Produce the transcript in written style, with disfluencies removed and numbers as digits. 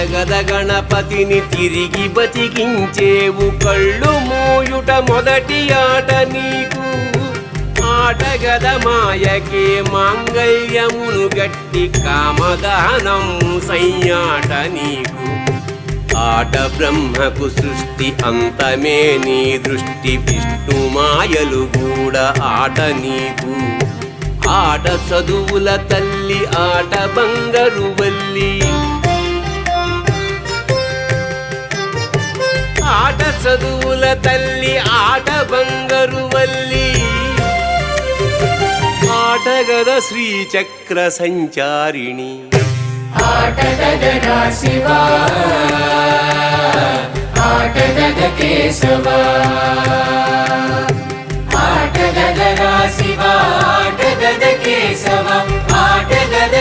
ఆటగద గణపతిని తిరిగి బతికించేవు కళ్ళు మూయుట మొదటి ఆట నీకు ఆటగద మాయకే మాంగళ్యమును గట్టి కామదానము సయ్యాట నీకు ఆట బ్రహ్మకు సృష్టి అంతమే నీ దృష్టి విష్ణు మాయలు కూడా ఆట నీకు ఆట చదువుల తల్లి ఆట బంగారు వల్లి ఆట చదువుల తల్లి ఆట బంగారు వల్లి ఆటగద శ్రీచక్ర సంచారిణి ఆటగద శివా ఆటగద కేశవా ఆటగద శివా ఆటగద కేశవ ఆటగద